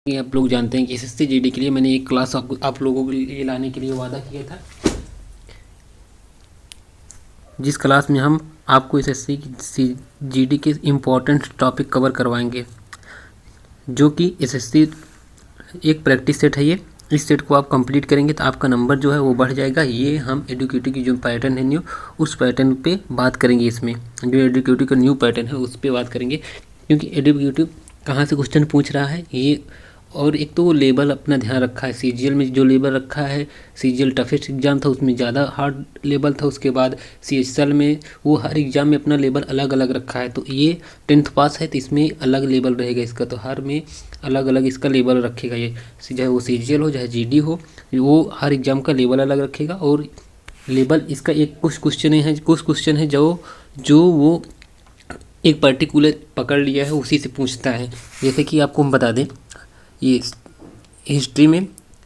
ये आप लोग जानते हैं कि एसएससी जीडी के लिए मैंने एक क्लास आप लोगों के लिए लाने के लिए वादा किया था, जिस क्लास में हम आपको एसएससी जीडी के इम्पोर्टेंट टॉपिक कवर करवाएंगे, जो कि एसएससी एक प्रैक्टिस सेट है। ये इस सेट को आप कंप्लीट करेंगे तो आपका नंबर जो है वो बढ़ जाएगा। ये हम एडुकेटिव की जो पैटर्न है न्यू, उस पैटर्न पे बात करेंगे। इसमें जो एडुकेटिव का न्यू पैटर्न है उस पर बात करेंगे, क्योंकि एडुकेटिव कहाँ से क्वेश्चन पूछ रहा है ये। और एक तो वो लेवल अपना ध्यान रखा है, सीजीएल में जो लेवल रखा है, सीजीएल टफेस्ट एग्जाम था उसमें ज़्यादा हार्ड लेवल था। उसके बाद सीएचएल में वो हर एग्जाम में अपना लेवल अलग अलग रखा है। तो ये 10th पास है तो इसमें अलग लेवल रहेगा इसका, तो हर में अलग अलग इसका लेवल रखेगा। ये चाहे वो सीजीएल हो चाहे जीडी हो, वो हर एग्जाम का लेवल अलग रखेगा। और लेवल इसका एक कुछ क्वेश्चन है जो वो एक पर्टिकुलर पकड़ लिया है उसी से पूछता है। जैसे कि आपको हम बता दें, ये हिस्ट्री में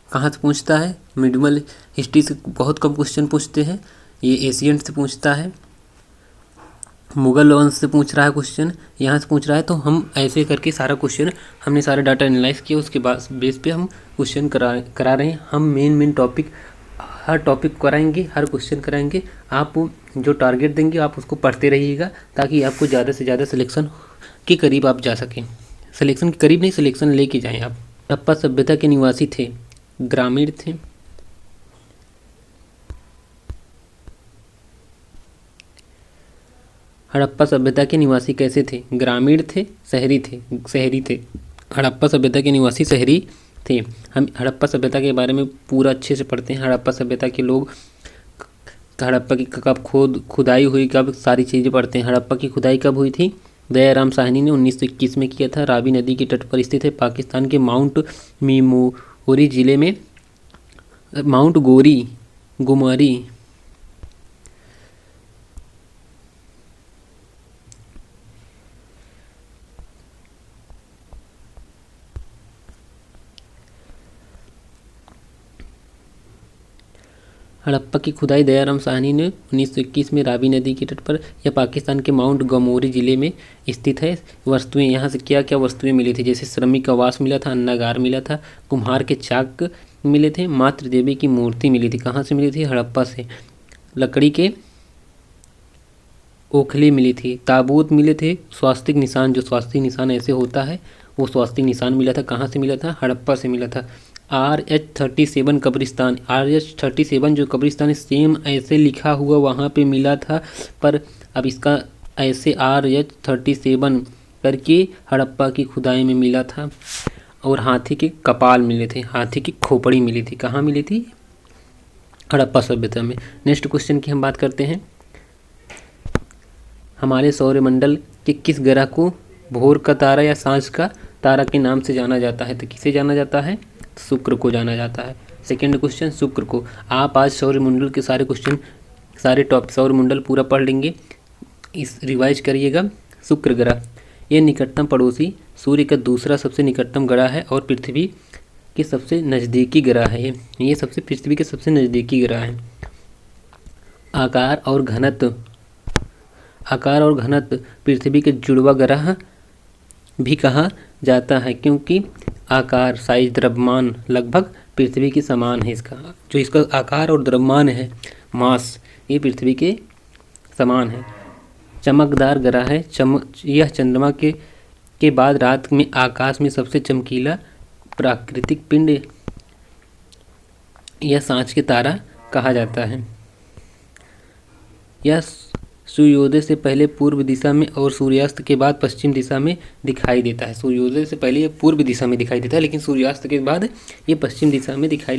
कहाँ से पूछता है, मिडिवल हिस्ट्री से बहुत कम क्वेश्चन पूछते हैं। ये एशियंट से पूछता है, मुगल वंश से पूछ रहा है क्वेश्चन, यहाँ से पूछ रहा है। तो हम ऐसे करके सारा क्वेश्चन हमने सारा डाटा एनालाइज किया, उसके बाद बेस पे हम क्वेश्चन करा रहे हैं। हम मेन टॉपिक हर टॉपिक कराएंगे, हर क्वेश्चन कराएंगे। आप जो टारगेट देंगे आप उसको पढ़ते रहिएगा, ताकि आपको ज़्यादा से ज़्यादा सिलेक्शन के करीब आप जा सकें। सिलेक्शन के करीब नहीं, सिलेक्शन लेके जाएं आप। हड़प्पा सभ्यता के निवासी थे, ग्रामीण थे। हड़प्पा सभ्यता के निवासी कैसे थे? ग्रामीण थे, शहरी थे। हड़प्पा सभ्यता के निवासी शहरी थे। हम हड़प्पा सभ्यता के बारे में पूरा अच्छे से पढ़ते हैं। हड़प्पा सभ्यता के लोग, हड़प्पा की कब खुदाई हुई, कब सारी चीज़ें पढ़ते हैं। हड़प्पा की खुदाई कब हुई थी? दयाराम साहनी ने 1921 में किया था। रावी नदी के तट पर स्थित है, पाकिस्तान के माउंट मीमोरी जिले में। माउंट गोमारी हड़प्पा की खुदाई दयाराम साहनी ने 1921 में रावी नदी के तट पर, यह पाकिस्तान के माउंट गमोरी जिले में स्थित है। वस्तुएं यहाँ से क्या क्या वस्तुएं मिली थी? जैसे श्रमिक आवास मिला था, अन्नागार मिला था, कुम्हार के चाक मिले थे, मातृ देवी की मूर्ति मिली थी। कहाँ से मिली थी? हड़प्पा से। लकड़ी के ओखली मिली थी, ताबूत मिले थे, स्वास्तिक निशान, जो स्वास्तिक निशान ऐसे होता है वो स्वास्तिक निशान मिला था। कहाँ से मिला था? हड़प्पा से मिला था। RH37 कब्रिस्तान, RH37 जो कब्रिस्तान है सेम ऐसे लिखा हुआ वहाँ पे मिला था, पर अब इसका ऐसे RH37 करके हड़प्पा की खुदाई में मिला था। और हाथी के कपाल मिले थे, हाथी की खोपड़ी मिली थी। कहाँ मिली थी? हड़प्पा सभ्यता में। नेक्स्ट क्वेश्चन की हम बात करते हैं। हमारे सौरमंडल के किस ग्रह को भोर का तारा या सांझ का तारा के नाम से जाना जाता है? तो किसे जाना जाता है? शुक्र को जाना जाता है। सेकेंड क्वेश्चन, शुक्र को। आप आज सौरमंडल के सारे क्वेश्चन, सारे टॉपिक सौरमंडल पूरा पढ़ लेंगे, इस रिवाइज करिएगा। शुक्र ग्रह ये निकटतम पड़ोसी, सूर्य का दूसरा सबसे निकटतम ग्रह है और पृथ्वी के सबसे नज़दीकी ग्रह है। ये सबसे पृथ्वी के सबसे नज़दीकी ग्रह है। आकार और घनत्व पृथ्वी के जुड़वा ग्रह भी कहा जाता है, क्योंकि आकार, साइज, द्रव्यमान लगभग पृथ्वी के समान है। इसका आकार और द्रव्यमान है, मास, ये पृथ्वी के समान है। चमकदार ग्रह है। यह चंद्रमा के बाद रात में आकाश में सबसे चमकीला प्राकृतिक पिंड या सांझ के तारा कहा जाता है। यह सूर्योदय से पहले पूर्व दिशा में और सूर्यास्त के बाद पश्चिम दिशा में दिखाई देता है। सूर्योदय से पहले ये पूर्व दिशा में दिखाई देता है, लेकिन सूर्यास्त के बाद ये पश्चिम दिशा में दिखाई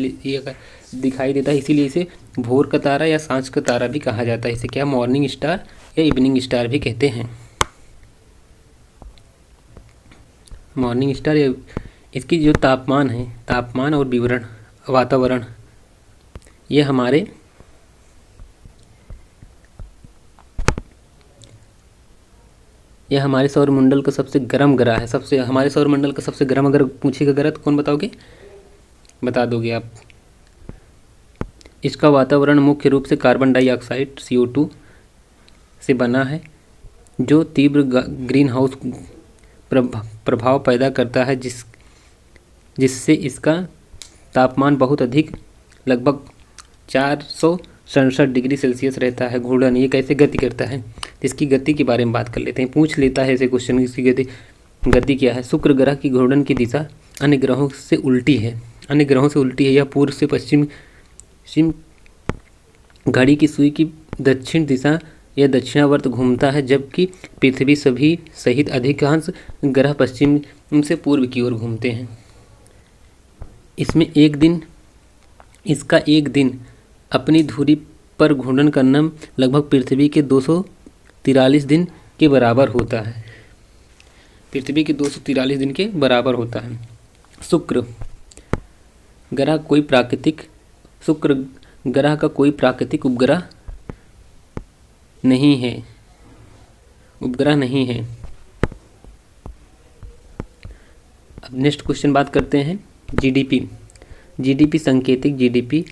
देता है। इसीलिए इसे भोर का तारा या सांझ का तारा भी कहा जाता है। इसे क्या मॉर्निंग स्टार या इवनिंग स्टार भी कहते हैं। मॉर्निंग स्टार या इसकी जो तापमान है, तापमान और विवरण, वातावरण, ये हमारे सौरमंडल का सबसे गर्म ग्रह है। हमारे सौरमंडल का सबसे गर्म अगर पूछेगा ग्रह तो कौन बताओगे? बता दोगे आप। इसका वातावरण मुख्य रूप से कार्बन डाइऑक्साइड CO2 से बना है, जो तीव्र ग्रीन हाउस प्रभाव पैदा करता है, जिससे इसका तापमान बहुत अधिक लगभग 467 डिग्री सेल्सियस रहता है। घूर्णन ये कैसे गति करता है, इसकी गति के बारे में बात कर लेते हैं। पूछ लेता है ऐसे क्वेश्चन, इसकी गति क्या है। शुक्र ग्रह की घूर्णन की दिशा अन्य ग्रहों से उल्टी है। अन्य ग्रहों से उल्टी है। यह पूर्व से पश्चिम घड़ी की सुई की दक्षिण दिशा या दक्षिणावर्त घूमता है, जबकि पृथ्वी सभी सहित अधिकांश ग्रह पश्चिम से पूर्व की ओर घूमते हैं। इसका एक दिन अपनी धुरी पर घूर्णन करना लगभग पृथ्वी के 243 दिन के बराबर होता है। पृथ्वी के 243 दिन के बराबर होता है। शुक्र ग्रह का कोई प्राकृतिक उपग्रह नहीं है। अब नेक्स्ट क्वेश्चन बात करते हैं जीडीपी सांकेतिक जीडीपी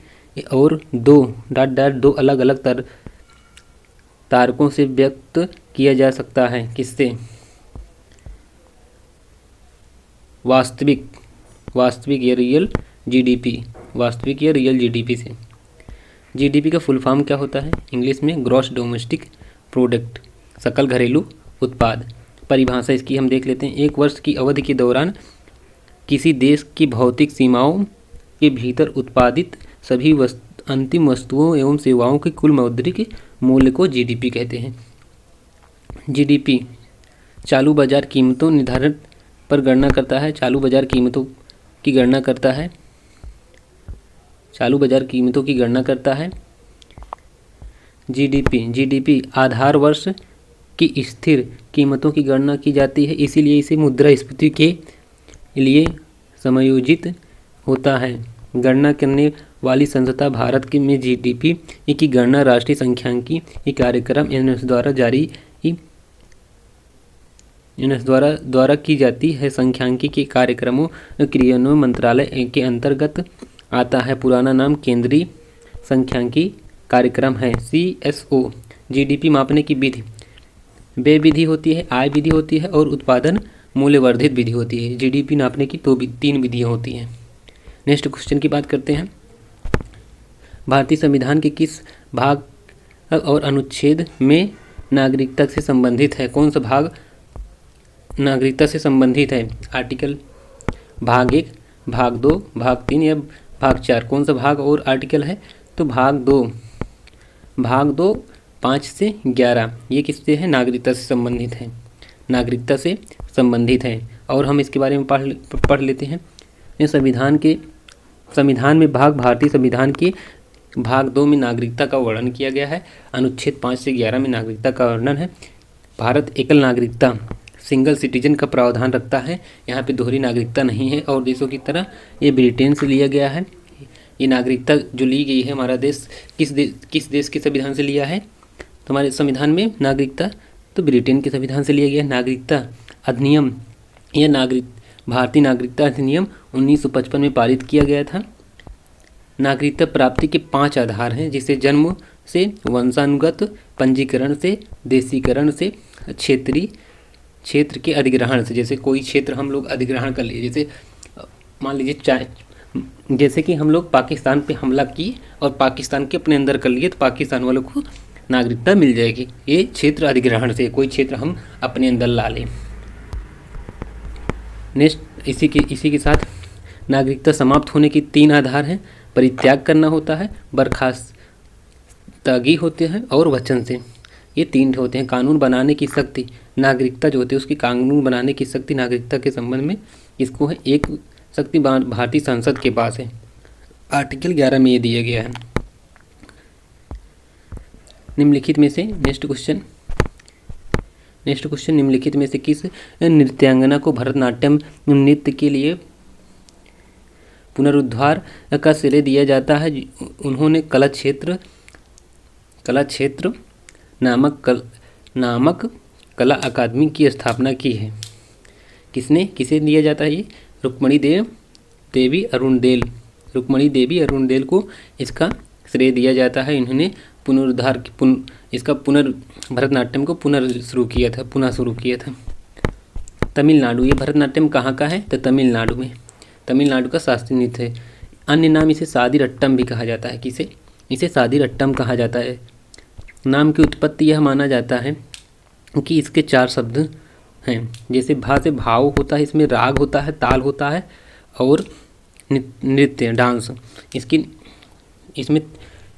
और दो अलग अलग तारकों से व्यक्त किया जा सकता है। किससे? वास्तविक या रियल जीडीपी से। जीडीपी का फुल फॉर्म क्या होता है? इंग्लिश में ग्रॉस डोमेस्टिक प्रोडक्ट, सकल घरेलू उत्पाद। परिभाषा इसकी हम देख लेते हैं। एक वर्ष की अवधि के दौरान किसी देश की भौतिक सीमाओं के भीतर उत्पादित सभी अंतिम वस्तुओं एवं सेवाओं के कुल मौद्रिक मूल्य को जीडीपी कहते हैं। जीडीपी चालू बाजार कीमतों निर्धारण पर गणना करता है। चालू बाजार कीमतों की गणना करता है। जीडीपी आधार वर्ष की स्थिर कीमतों की गणना की जाती है, इसीलिए इसे मुद्रास्फीति के लिए समायोजित होता है। गणना करने वाली संस्था भारत में जीडीपी की गणना राष्ट्रीय सांख्यिकी कार्यक्रम एनएस द्वारा की जाती है। सांख्यिकी के कार्यक्रमों क्रियान्वयन मंत्रालय के अंतर्गत आता है। पुराना नाम केंद्रीय सांख्यिकी कार्यक्रम है, CSO। जीडीपी मापने की विधि व्यय विधि होती है, आय विधि होती है और उत्पादन मूल्यवर्धित विधि होती है। जीडीपी नापने की 3 विधियाँ होती हैं। नेक्स्ट क्वेश्चन की बात करते हैं। भारतीय संविधान के किस भाग और अनुच्छेद में नागरिकता से संबंधित है? कौन सा भाग नागरिकता से संबंधित है? आर्टिकल भाग 1, भाग 2, भाग 3 या भाग 4? कौन सा भाग और आर्टिकल है? तो भाग 2 5 से 11 ये किससे है? नागरिकता से संबंधित है। और हम इसके बारे में पढ़ लेते हैं। संविधान में भारतीय संविधान के भाग 2 में नागरिकता का वर्णन किया गया है। अनुच्छेद 5 से 11 में नागरिकता का वर्णन है। भारत एकल नागरिकता सिंगल सिटीजन का प्रावधान रखता है। यहाँ पे दोहरी नागरिकता नहीं है और देशों की तरह ये ब्रिटेन से लिया गया है। ये नागरिकता जो ली गई है, हमारा देश किस देश के संविधान से लिया है? तो हमारे संविधान में नागरिकता तो ब्रिटेन के संविधान से लिया गया। नागरिकता अधिनियम या भारतीय नागरिकता अधिनियम 1955 में पारित किया गया था। नागरिकता प्राप्ति के 5 आधार हैं, जिसे जन्म से, वंशानुगत, पंजीकरण से, देशीकरण से, क्षेत्र के अधिग्रहण से। जैसे कोई क्षेत्र हम लोग अधिग्रहण कर लिए, जैसे मान लीजिए जैसे कि हम लोग पाकिस्तान पे हमला किए और पाकिस्तान के अपने अंदर कर लिए, तो पाकिस्तान वालों को नागरिकता मिल जाएगी। ये क्षेत्र अधिग्रहण से, कोई क्षेत्र हम अपने अंदर ला लें। नेक्स्ट इसी के साथ नागरिकता समाप्त होने की 3 आधार हैं। परित्याग करना होता है, बर्खास्तगी होते हैं और वचन से। ये 3 होते हैं। कानून बनाने की शक्ति, नागरिकता जो होती है उसकी कानून बनाने की शक्ति नागरिकता के संबंध में इसको है एक शक्ति भारतीय संसद के पास है। आर्टिकल 11 में ये दिया गया है। निम्नलिखित में से नेक्स्ट क्वेश्चन निम्नलिखित में से किस नृत्यांगना को भरतनाट्यम नृत्य के लिए पुनरुद्धार का श्रेय दिया जाता है? उन्होंने कला क्षेत्र नामक कला अकादमी की स्थापना की है। किसे दिया जाता है? ये रुक्मणी देवी अरुणदेल को इसका श्रेय दिया जाता है। इन्होंने भरतनाट्यम को पुनः शुरू किया था। तमिलनाडु, ये भरतनाट्यम कहाँ का है? तो तमिलनाडु में। तमिलनाडु का शास्त्रीय नृत्य है। अन्य नाम इसे सादीरट्टम भी कहा जाता है। किसे? इसे सादीरट्टम कहा जाता है। नाम की उत्पत्ति यह माना जाता है कि इसके 4 शब्द हैं। जैसे भा से भाव होता है, इसमें राग होता है, ताल होता है और नृत्य डांस। इसमें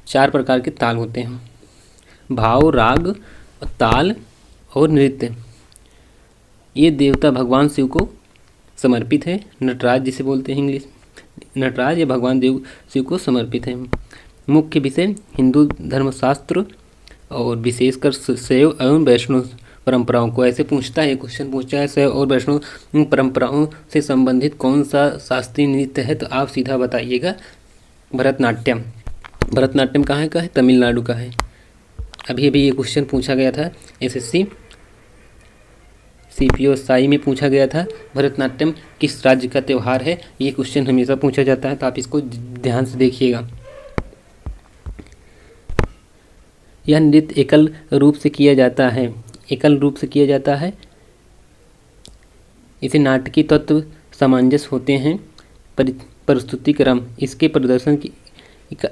4 प्रकार के ताल होते हैं, भाव, राग, ताल और नृत्य। ये देवता भगवान शिव को समर्पित है। नटराज जिसे बोलते हैं इंग्लिश, नटराज ये भगवान देव शिव को समर्पित है। मुख्य विषय हिंदू धर्मशास्त्र और विशेषकर शैव एवं वैष्णव परंपराओं को। ऐसे पूछता है, क्वेश्चन पूछता है शैव और वैष्णव परंपराओं से संबंधित कौन सा शास्त्रीय नृत्य है, तो आप सीधा बताइएगा भरतनाट्यम। भरतनाट्यम कहाँ का है? तमिलनाडु का है। अभी अभी ये क्वेश्चन पूछा गया था एसएससी सीपीओ साई में पूछा गया था, भरतनाट्यम किस राज्य का त्यौहार है। ये क्वेश्चन हमेशा पूछा जाता है, तो आप इसको ध्यान से देखिएगा। यह नृत्य एकल रूप से किया जाता है। एकल रूप से किया जाता है। इसे नाटकीय तत्व सामंजस्य होते हैं। प्रस्तुति क्रम, इसके प्रदर्शन की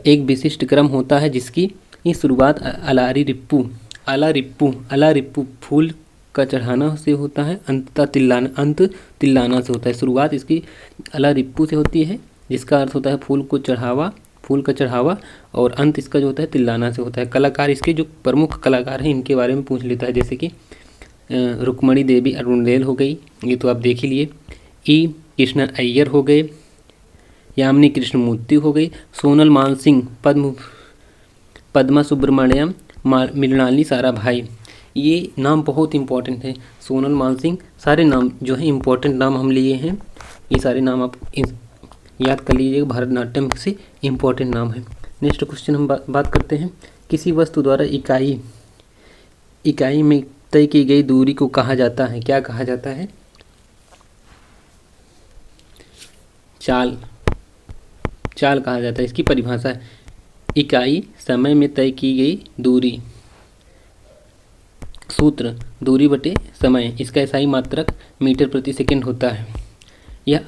एक विशिष्ट क्रम होता है जिसकी शुरुआत अलारी रिप्पू फूल का चढ़ाना से होता है, अंत तिल्लाना से होता है। शुरुआत इसकी अलारिप्पू से होती है जिसका अर्थ होता है फूल का चढ़ावा और अंत इसका जो होता है तिल्लाना से होता है। कलाकार, इसके जो प्रमुख कलाकार हैं इनके बारे में पूछ लेता है, जैसे कि रुक्मणी देवी अरुणदेल हो गई, ये तो आप देख ही लिए। ई कृष्ण अय्यर हो गए, यामिनी कृष्णमूर्ति हो गई, सोनल मानसिंह, पद्मा सुब्रमण्यम, मृणालिनी साराभाई। ये नाम बहुत इंपॉर्टेंट है। सोनल मानसिंह, सारे नाम जो है इंपॉर्टेंट नाम हम लिए हैं। ये सारे नाम आप याद कर लीजिएगा, भरतनाट्यम से इंपॉर्टेंट नाम है। नेक्स्ट क्वेश्चन हम बात करते हैं। किसी वस्तु द्वारा इकाई में तय की गई दूरी को कहा जाता है, क्या कहा जाता है? चाल कहा जाता है। इसकी परिभाषा है इकाई समय में तय की गई दूरी। सूत्र दूरी बटे समय, इसका SI मात्रक मीटर प्रति सेकंड होता है। यह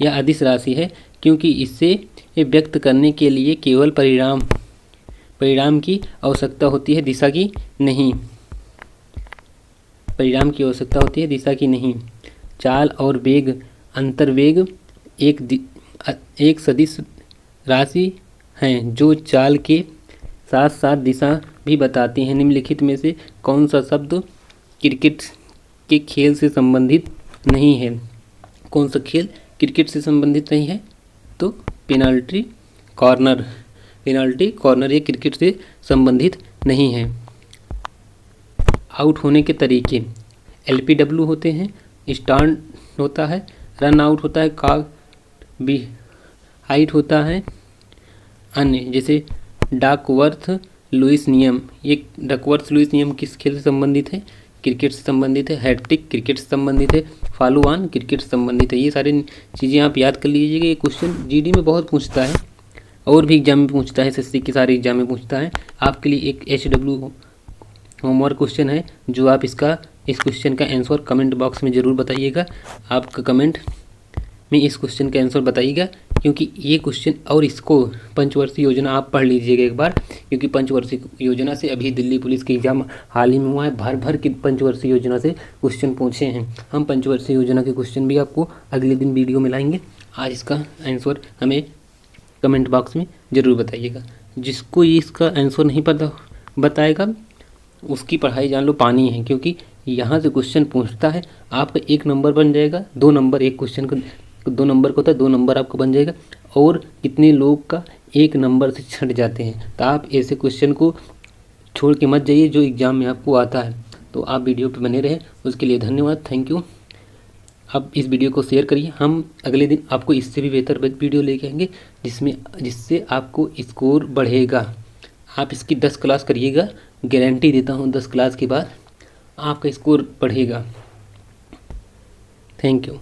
अदिश राशि है क्योंकि इससे व्यक्त करने के लिए केवल परिणाम की आवश्यकता होती है, दिशा की नहीं। परिणाम की आवश्यकता होती है, दिशा की नहीं। चाल और वेग, अंतर्वेग एक सदिश राशि हैं जो चाल के साथ साथ दिशा भी बताती हैं। निम्नलिखित में से कौन सा शब्द क्रिकेट के खेल से संबंधित नहीं है? कौन सा खेल क्रिकेट से संबंधित नहीं है? तो पेनाल्टी कॉर्नर ये क्रिकेट से संबंधित नहीं है। आउट होने के तरीके LPW होते हैं, स्टैंड होता है, रन आउट होता है, कॉक भी हाइट होता है। अन्य जैसे डकवर्थ लुईस नियम, ये डकवर्थ लुईस नियम किस खेल से संबंधित है? क्रिकेट से संबंधित है। हैट्रिक क्रिकेट से संबंधित है। फॉलो ऑन क्रिकेट से संबंधित है। ये सारी चीज़ें आप याद कर लीजिएगा। ये क्वेश्चन GD में बहुत पूछता है और भी एग्जाम में पूछता है, SSC के सारे एग्जाम में पूछता है। आपके लिए एक HW होमवर्क क्वेश्चन है जो आप इस क्वेश्चन का आंसर कमेंट बॉक्स में ज़रूर बताइएगा। आपका कमेंट में इस क्वेश्चन का आंसर बताइएगा, क्योंकि ये क्वेश्चन और इसको पंचवर्षीय योजना आप पढ़ लीजिएगा एक बार, क्योंकि पंचवर्षीय योजना से अभी दिल्ली पुलिस के एग्जाम हाल ही में हुआ है। भर के पंचवर्षीय योजना से क्वेश्चन पूछे हैं। हम पंचवर्षीय योजना के क्वेश्चन भी आपको अगले दिन वीडियो में लाएंगे। आज इसका आंसर हमें कमेंट बॉक्स में ज़रूर बताइएगा। जिसको इसका आंसर नहीं पता बताएगा उसकी पढ़ाई जान लो पानी है, क्योंकि यहाँ से क्वेश्चन पूछता है आपका 1 नंबर बन जाएगा, 2 नंबर एक क्वेश्चन का 2 नंबर का होता है, 2 नंबर आपको बन जाएगा। और कितने लोग का 1 नंबर से छट जाते हैं। तो आप ऐसे क्वेश्चन को छोड़ के मत जाइए जो एग्ज़ाम में आपको आता है। तो आप वीडियो पे बने रहे, उसके लिए धन्यवाद, थैंक यू। आप इस वीडियो को शेयर करिए। हम अगले दिन आपको इससे भी बेहतर वीडियो लेके आएंगे जिससे आपको स्कोर बढ़ेगा। आप इसकी 10 क्लास करिएगा, गारंटी देता हूँ 10 क्लास के बाद आपका स्कोर बढ़ेगा। Thank you.